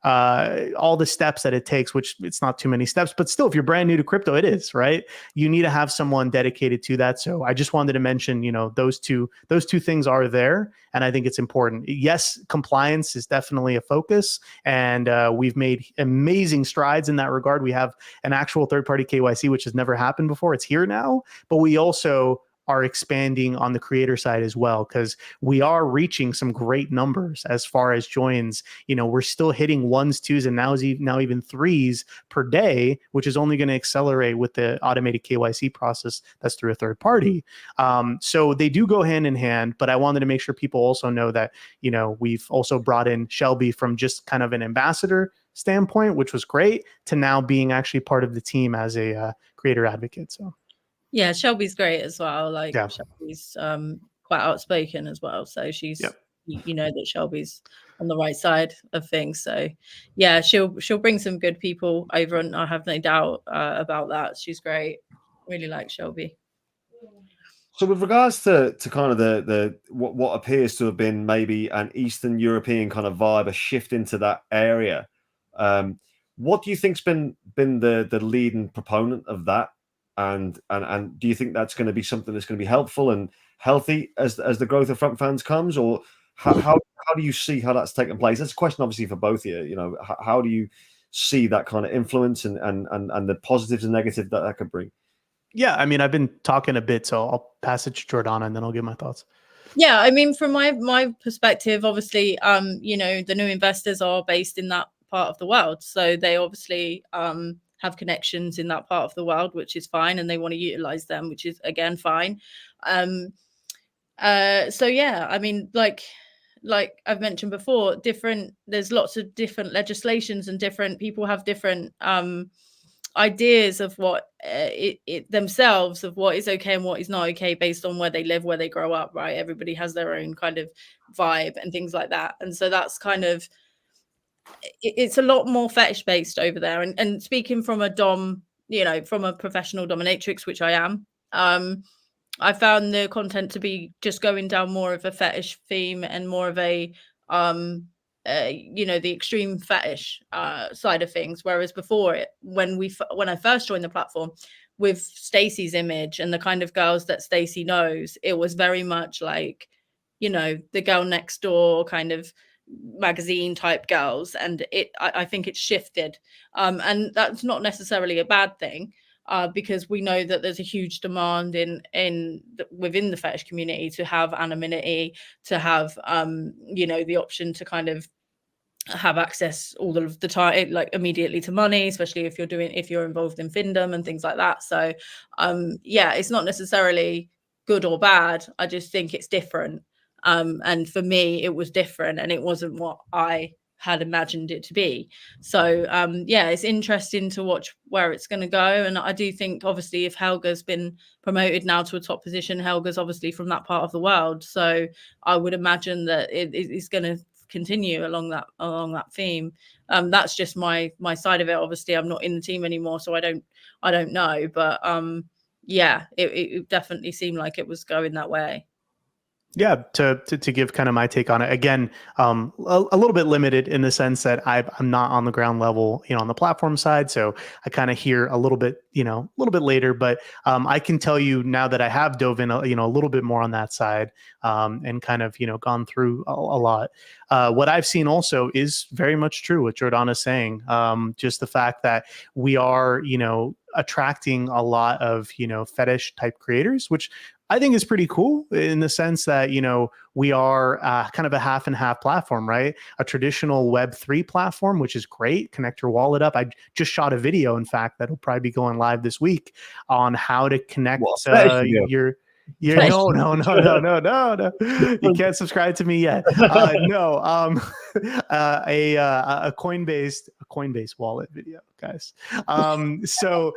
all the steps that it takes, which it's not too many steps, but still, if you're brand new to crypto, it is, right? You need to have someone dedicated to that. So I just wanted to mention, those two things are there, and I think it's important. Yes, compliance is definitely a focus, and we've made amazing strides in that regard. We have an actual third-party KYC, which has never happened before. It's here now, but we also are expanding on the creator side as well, because we are reaching some great numbers as far as joins. We're still hitting 1s, 2s, and now even 3s per day, which is only going to accelerate with the automated KYC process that's through a third party. So they do go hand in hand, but I wanted to make sure people also know that, we've also brought in Shelby from just kind of an ambassador standpoint, which was great, to now being actually part of the team as a creator advocate. So. Yeah, Shelby's great as well. Yeah. Shelby's quite outspoken as well. So she's you know that Shelby's on the right side of things. So yeah, she'll bring some good people over, and I have no doubt about that. She's great. Really like Shelby. So with regards to kind of the what appears to have been maybe an Eastern European kind of vibe, a shift into that area, what do you think's been the leading proponent of that? And do you think that's going to be something that's going to be helpful and healthy as the growth of front fans comes, or how do you see how that's taking place? That's a question obviously for both of you. You know, how do you see that kind of influence and the positives and negatives that could bring? Yeah, I mean, I've been talking a bit, so I'll pass it to Jordana and then I'll give my thoughts. Yeah, I mean, from my perspective, obviously, you know, the new investors are based in that part of the world, so they obviously have connections in that part of the world, which is fine, and they want to utilize them, which is again fine. So yeah, I mean, like I've mentioned before, there's lots of different legislations, and different people have different ideas of what it themselves of what is okay and what is not okay based on where they live, where they grow up, right? Everybody has their own kind of vibe and things like that, and so that's kind of it's a lot more fetish based over there. And speaking from a dom, you know, from a professional dominatrix, which I am, I found the content to be just going down more of a fetish theme and more of a you know, the extreme fetish side of things. Whereas before, when I first joined the platform with Stacey's image and the kind of girls that Stacey knows, it was very much like, you know, the girl next door kind of magazine type girls, and I think it's shifted, and that's not necessarily a bad thing. Because we know that there's a huge demand within the fetish community to have anonymity, to have you know, the option to kind of have access all of the time, like immediately to money, especially if you're involved in findom and things like that. So yeah, it's not necessarily good or bad. I just think it's different. And for me, it was different, and it wasn't what I had imagined it to be. So yeah, it's interesting to watch where it's going to go. And I do think, obviously, if Helga's been promoted now to a top position, Helga's obviously from that part of the world, so I would imagine that it is going to continue along that theme. That's just my side of it. Obviously, I'm not in the team anymore, so I don't know. But yeah, it definitely seemed like it was going that way. Yeah, to give kind of my take on it again, a little bit limited in the sense that I'm not on the ground level, you know, on the platform side, so I kind of hear a little bit, you know, a little bit later. But I can tell you now that I have dove in, you know, a little bit more on that side, and kind of, you know, gone through a lot. What I've seen also is very much true what Jordana's saying. Just the fact that we are, you know, attracting a lot of, you know, fetish type creators, which I think is pretty cool in the sense that, you know, we are kind of a half and half platform, right? A traditional Web3 platform, which is great. Connect your wallet up. I just shot a video, in fact, that'll probably be going live this week on how to connect your no. You can't subscribe to me yet. No, a Coinbase wallet video, guys. So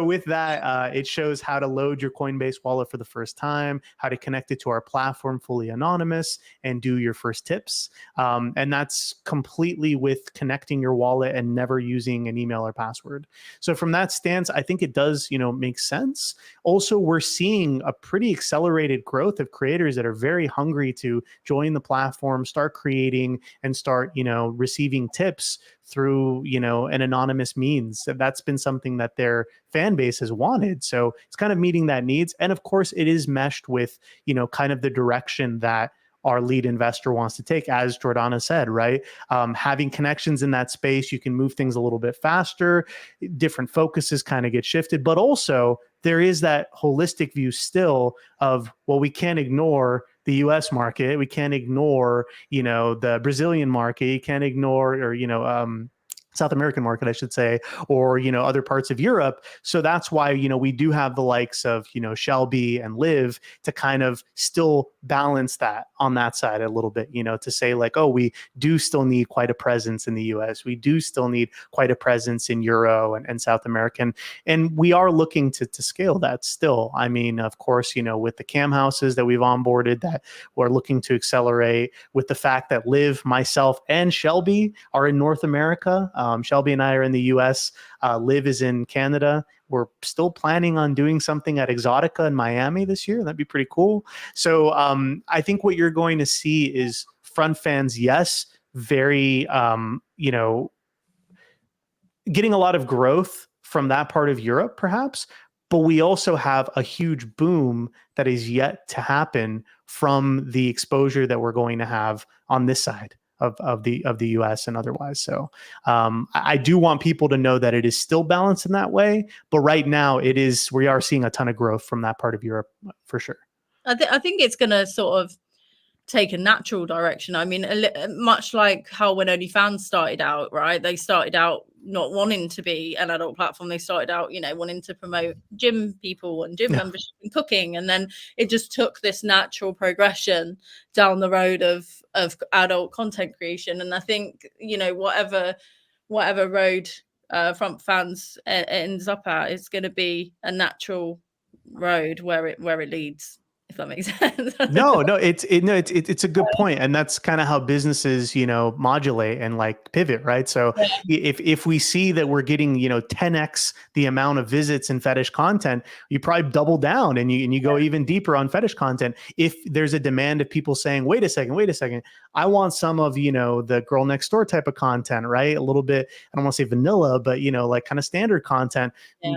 with that, it shows how to load your Coinbase wallet for the first time, how to connect it to our platform fully anonymous, and do your first tips. And that's completely with connecting your wallet and never using an email or password. So from that stance, I think it does, you know, make sense. Also, we're seeing a pretty accelerated growth of creators that are very hungry to join the platform, start creating, and start, you know, receiving tips through, you know, an anonymous means. That's been something that their fan base has wanted. So it's kind of meeting that needs. And of course, it is meshed with, you know, kind of the direction that our lead investor wants to take, as Jordana said, right? Having connections in that space, you can move things a little bit faster. Different focuses kind of get shifted, but also there is that holistic view still of, well, we can't ignore the US market. We can't ignore, you know, the Brazilian market. You can't ignore, or, you know, South American market, I should say, or, other parts of Europe. So that's why, we do have the likes of, Shelby and Liv to kind of still balance that on that side a little bit, to say like, oh, we do still need quite a presence in the US. We do still need quite a presence in Euro and South American. And we are looking to scale that still. I mean, of course, with the cam houses that we've onboarded that we're looking to accelerate, with the fact that Liv, myself, and Shelby are in North America. Shelby and I are in the US. Liv is in Canada. We're still planning on doing something at Exotica in Miami this year. That'd be pretty cool. So I think what you're going to see is front fans, yes, very, getting a lot of growth from that part of Europe, perhaps. But we also have a huge boom that is yet to happen from the exposure that we're going to have on this side of the US and otherwise. So I do want people to know that it is still balanced in that way, but right now we are seeing a ton of growth from that part of Europe for sure. I think it's going to sort of take a natural direction. I mean, much like how when OnlyFans started out, right? They started out not wanting to be an adult platform. They started out, wanting to promote gym people and gym membership and cooking. And then it just took this natural progression down the road of adult content creation. And I think, whatever road Front Fanz ends up at, it's going to be a natural road where it leads, if that makes sense. No, it's a good point. And that's kind of how businesses, modulate and like pivot, right? So if we see that we're getting, 10x the amount of visits in fetish content, you probably double down and you go even deeper on fetish content. If there's a demand of people saying, wait a second, I want some of, the girl next door type of content, right? A little bit, I don't want to say vanilla, but, like kind of standard content,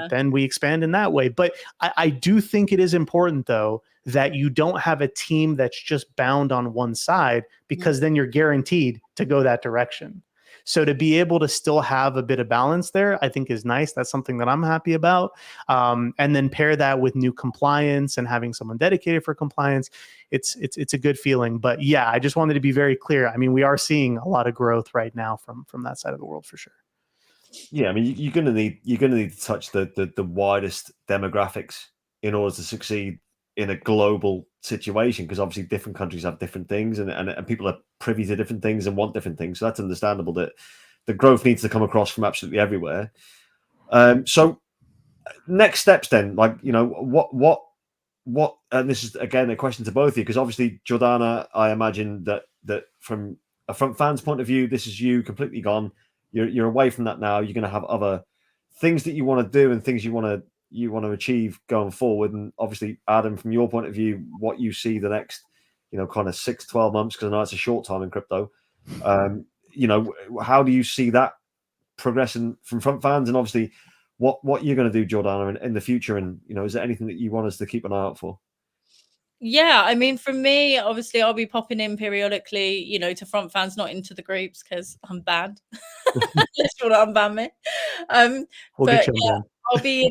then we expand in that way. But I do think it is important though, that you don't have a team that's just bound on one side, because then you're guaranteed to go that direction. So to be able to still have a bit of balance there, I think is nice. That's something that I'm happy about. And then pair that with new compliance and having someone dedicated for compliance. It's a good feeling. But yeah, I just wanted to be very clear. I mean, we are seeing a lot of growth right now from that side of the world for sure. Yeah, I mean, you're gonna need to touch the widest demographics in order to succeed in a global situation, because obviously different countries have different things and people are privy to different things and want different things. So that's understandable that the growth needs to come across from absolutely everywhere. So next steps then, like, what and this is again a question to both of you, because obviously Jordana, I imagine that from a Front Fanz point of view, this is you completely gone. You're away from that now. You're going to have other things that you want to do and things you want to achieve going forward. And obviously, Adam, from your point of view, what you see the next, kind of 6-12 months, because I know it's a short time in crypto. How do you see that progressing from Front Fanz, and obviously what you're going to do, Jordana, in the future? And, is there anything that you want us to keep an eye out for? Yeah, I mean, for me, obviously, I'll be popping in periodically, to Front Fanz, not into the groups because I'm banned. Let's unban me. We'll get you on. I'll be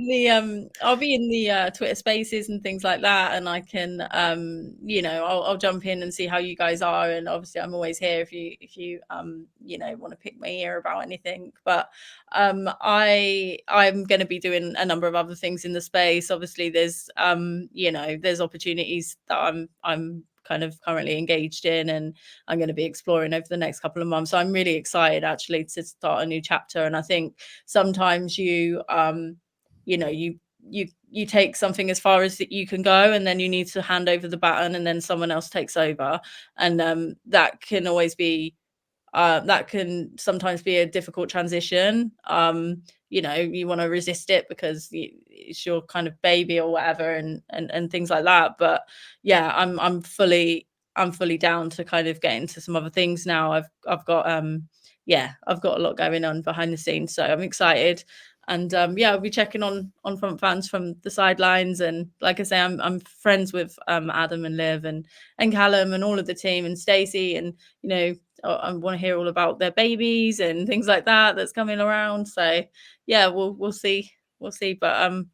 in the Twitter Spaces and things like that, and I can I'll jump in and see how you guys are. And obviously, I'm always here if you want to pick my ear about anything. But I'm going to be doing a number of other things in the space. Obviously, there's there's opportunities that I'm kind of currently engaged in, and I'm going to be exploring over the next couple of months. So I'm really excited actually to start a new chapter. And I think sometimes you take something as far as you can go, and then you need to hand over the baton, and then someone else takes over, and that can always be that can sometimes be a difficult transition. You want to resist it because it's your kind of baby or whatever, and things like that. But yeah, I'm fully down to kind of get into some other things now. I've got a lot going on behind the scenes, so I'm excited. And I'll be checking on Front Fanz from the sidelines. And like I say, I'm friends with Adam and Liv and Callum and all of the team and Stacey, and I want to hear all about their babies and things like that that's coming around. So yeah, we'll see. But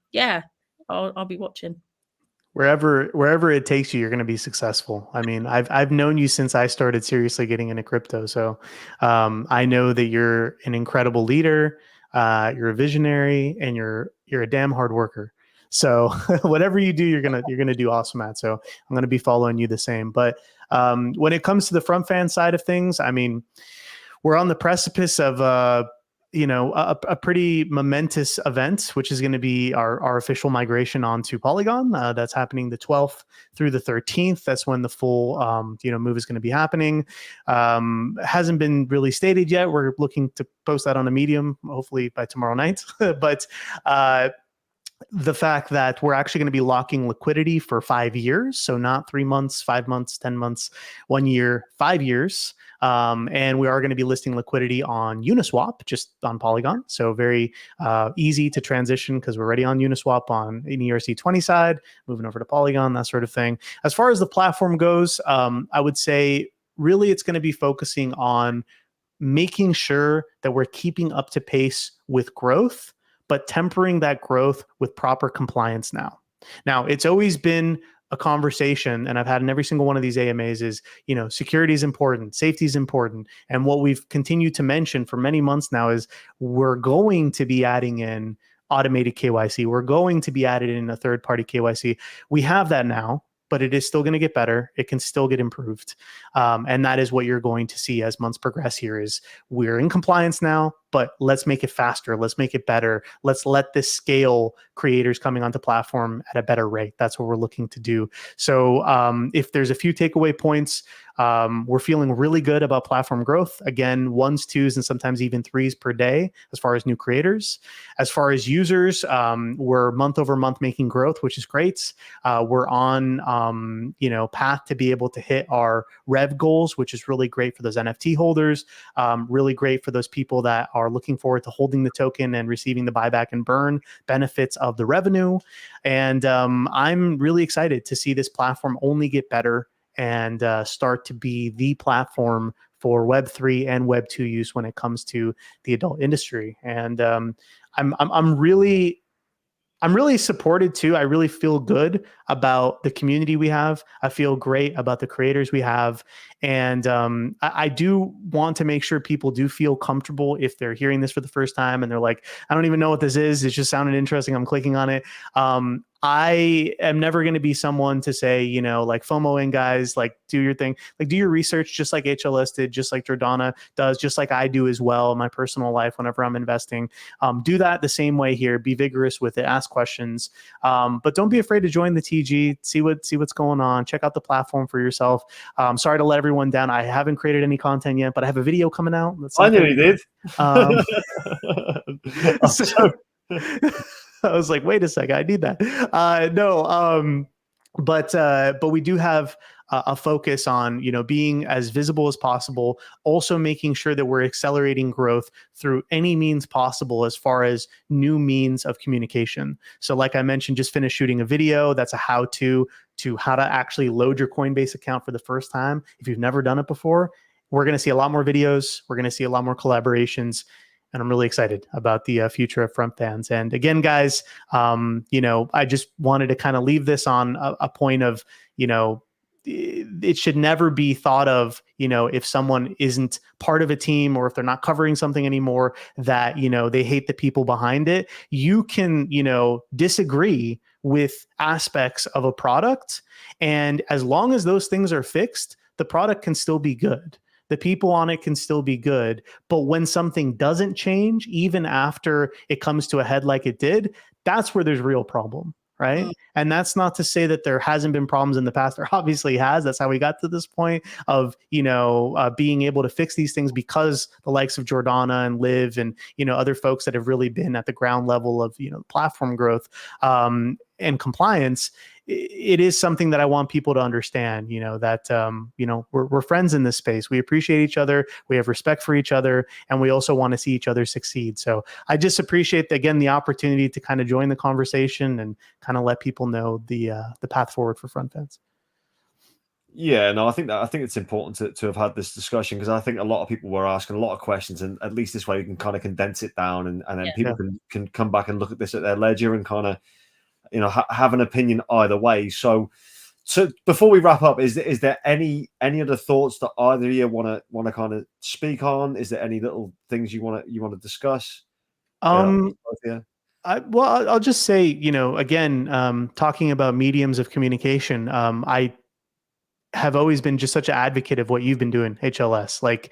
I'll be watching. Wherever it takes you, you're going to be successful. I mean, I've known you since I started seriously getting into crypto, so I know that you're an incredible leader. You're a visionary, and you're a damn hard worker. So whatever you do, you're gonna do awesome at. So I'm gonna be following you the same. But when it comes to the front fan side of things, I mean, we're on the precipice of a pretty momentous event, which is going to be our official migration onto Polygon. That's happening the 12th through the 13th. That's when the full move is going to be happening. Hasn't been really stated yet. We're looking to post that on a Medium, hopefully by tomorrow night. But the fact that we're actually going to be locking liquidity for 5 years, so not 3 months, 5 months, 10 months, 1 year, 5 years. And we are going to be listing liquidity on Uniswap, just on Polygon. So very easy to transition because we're already on Uniswap on an ERC20 side, moving over to Polygon, that sort of thing. As far as the platform goes, I would say really it's going to be focusing on making sure that we're keeping up to pace with growth, but tempering that growth with proper compliance now. Now, it's always been a conversation, and I've had in every single one of these AMAs is, security is important, safety is important. And what we've continued to mention for many months now is we're going to be adding in automated KYC. We're going to be added in a third-party KYC. We have that now, but it is still going to get better. It can still get improved. And that is what you're going to see as months progress here is we're in compliance now, but let's make it faster. Let's make it better. Let's let this scale creators coming onto platform at a better rate. That's what we're looking to do. So if there's a few takeaway points, we're feeling really good about platform growth. Again, 1s, 2s, and sometimes even 3s per day as far as new creators. As far as users, we're month over month making growth, which is great. We're on path to be able to hit our rev goals, which is really great for those NFT holders, really great for those people that are looking forward to holding the token and receiving the buyback and burn benefits of the revenue. And I'm really excited to see this platform only get better and start to be the platform for Web3 and Web2 use when it comes to the adult industry. And I'm really supported too. I really feel good about the community we have. I feel great about the creators we have. And I do want to make sure people do feel comfortable if they're hearing this for the first time and they're like, I don't even know what this is. It just sounded interesting. I'm clicking on it. I am never going to be someone to say, like FOMO in, guys, like do your thing, like do your research just like HLS did, just like Jordana does, just like I do as well in my personal life whenever I'm investing. Do that the same way here. Be vigorous with it. Ask questions, but don't be afraid to join the TG. See what's going on. Check out the platform for yourself. Sorry to let everyone down. I haven't created any content yet, but I have a video coming out. I knew you did. I was like, wait a second, I need that. But we do have a focus on, being as visible as possible, also making sure that we're accelerating growth through any means possible as far as new means of communication. So like I mentioned, just finished shooting a video. That's a how-to how to actually load your Coinbase account for the first time. If you've never done it before, we're going to see a lot more videos. We're going to see a lot more collaborations. And I'm really excited about the future of Front Fanz. And again, guys, I just wanted to kind of leave this on a point of, it should never be thought of, if someone isn't part of a team or if they're not covering something anymore, that, they hate the people behind it. You can, disagree with aspects of a product. And as long as those things are fixed, the product can still be good. The people on it can still be good. But when something doesn't change, even after it comes to a head like it did, that's where there's real problem, right? Mm. And that's not to say that there hasn't been problems in the past. There obviously has. That's how we got to this point of, being able to fix these things because the likes of Jordana and Liv and, other folks that have really been at the ground level of, platform growth and compliance. It is something that I want people to understand, that, we're friends in this space. We appreciate each other. We have respect for each other. And we also want to see each other succeed. So I just appreciate, again, the opportunity to kind of join the conversation and kind of let people know the path forward for Front Fanz. Yeah, no, I think it's important to have had this discussion because I think a lot of people were asking a lot of questions, and at least this way we can kind of condense it down and then people can come back and look at this at their ledger and kind of have an opinion either way. So before we wrap up, is there any other thoughts that either of you want to kind of speak on? Is there any little things you want to discuss? Well, I'll just say, again, talking about mediums of communication, I have always been just such an advocate of what you've been doing, HLS. Like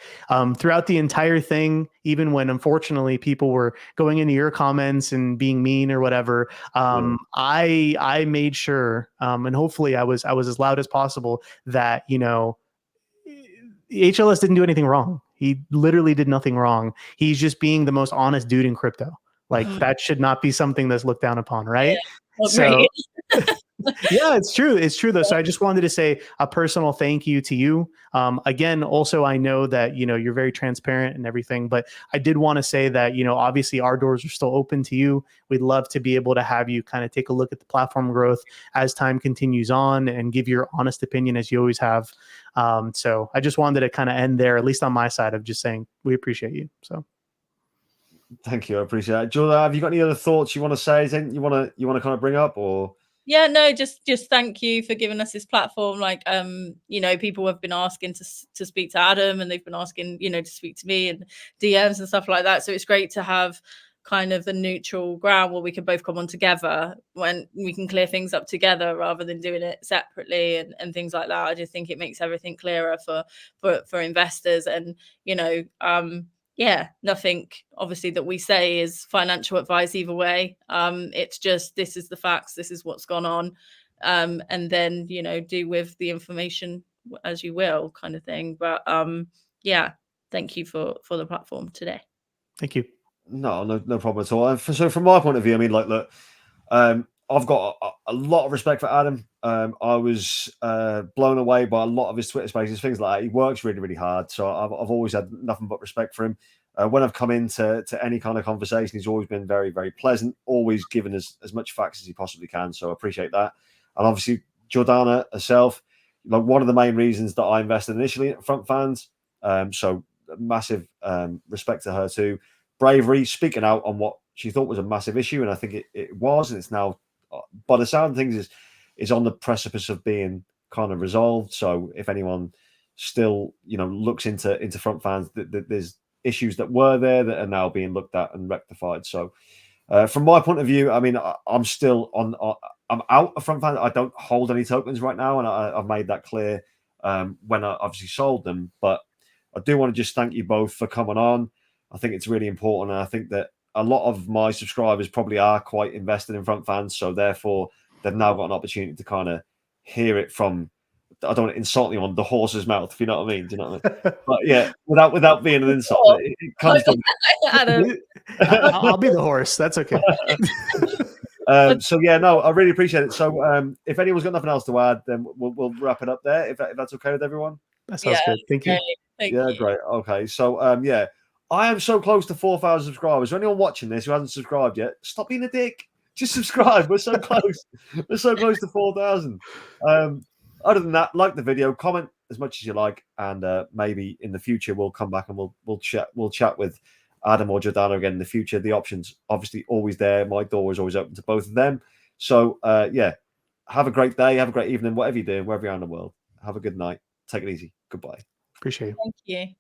throughout the entire thing, even when unfortunately people were going into your comments and being mean or whatever, I made sure, and hopefully I was as loud as possible that HLS didn't do anything wrong. He literally did nothing wrong. He's just being the most honest dude in crypto. Like that should not be something that's looked down upon, right? Yeah, so yeah, it's true. It's true though. So I just wanted to say a personal thank you to you. Again, also, I know that, you're very transparent and everything, but I did want to say that, obviously our doors are still open to you. We'd love to be able to have you kind of take a look at the platform growth as time continues on and give your honest opinion as you always have. So I just wanted to kind of end there, at least on my side, of just saying, we appreciate you. So. Thank you. I appreciate it. Jordana, have you got any other thoughts you want to say? Anything you want to kind of bring up, or? Yeah, no, just thank you for giving us this platform. Like, people have been asking to speak to Adam, and they've been asking, to speak to me and DMs and stuff like that. So it's great to have kind of the neutral ground where we can both come on together, when we can clear things up together rather than doing it separately and things like that. I just think it makes everything clearer for investors, and yeah, nothing obviously that we say is financial advice either way. It's just, this is the facts, this is what's gone on, and then do with the information as you will, kind of thing. But yeah, thank you for the platform today. Thank you. No problem at all. So from my point of view, I mean, like, look, I've got a lot of respect for Adam. I was blown away by a lot of his Twitter spaces, things like that. He works really, really hard. So I've always had nothing but respect for him. When I've come into any kind of conversation, he's always been very, very pleasant, always given as much facts as he possibly can. So I appreciate that. And obviously, Jordana herself, like, one of the main reasons that I invested initially at Front Fanz. So massive respect to her too. Bravery, speaking out on what she thought was a massive issue, and I think it was, and it's now, by the sound of things, is on the precipice of being kind of resolved. So if anyone still looks into Front Fanz, there's issues that were there that are now being looked at and rectified. So from my point of view, I mean, I'm still I'm out of Front Fanz. I don't hold any tokens right now, and I've made that clear when I obviously sold them. But I do want to just thank you both for coming on. I think it's really important, and I think that a lot of my subscribers probably are quite invested in Front Fanz, so therefore they've now got an opportunity to kind of hear it from, I don't want to insult you, on the horse's mouth, if you know what I mean. Do you know what I mean? But yeah, without being an insult, it comes to. I'll be the horse. That's okay. So yeah, no, I really appreciate it. So if anyone's got nothing else to add, then we'll wrap it up there. If that's okay with everyone. That sounds good. Thank you. Thank you. Great. Okay, so yeah, I am so close to 4,000 subscribers. So anyone watching this who hasn't subscribed yet, stop being a dick. Just subscribe. We're so close. We're so close to 4,000. Other than that, like the video, comment as much as you like, and maybe in the future we'll come back and we'll chat with Adam or Jordana again in the future. The options obviously always there. My door is always open to both of them. So yeah, have a great day, have a great evening, whatever you're doing, wherever you are in the world. Have a good night. Take it easy. Goodbye. Appreciate you. Thank you.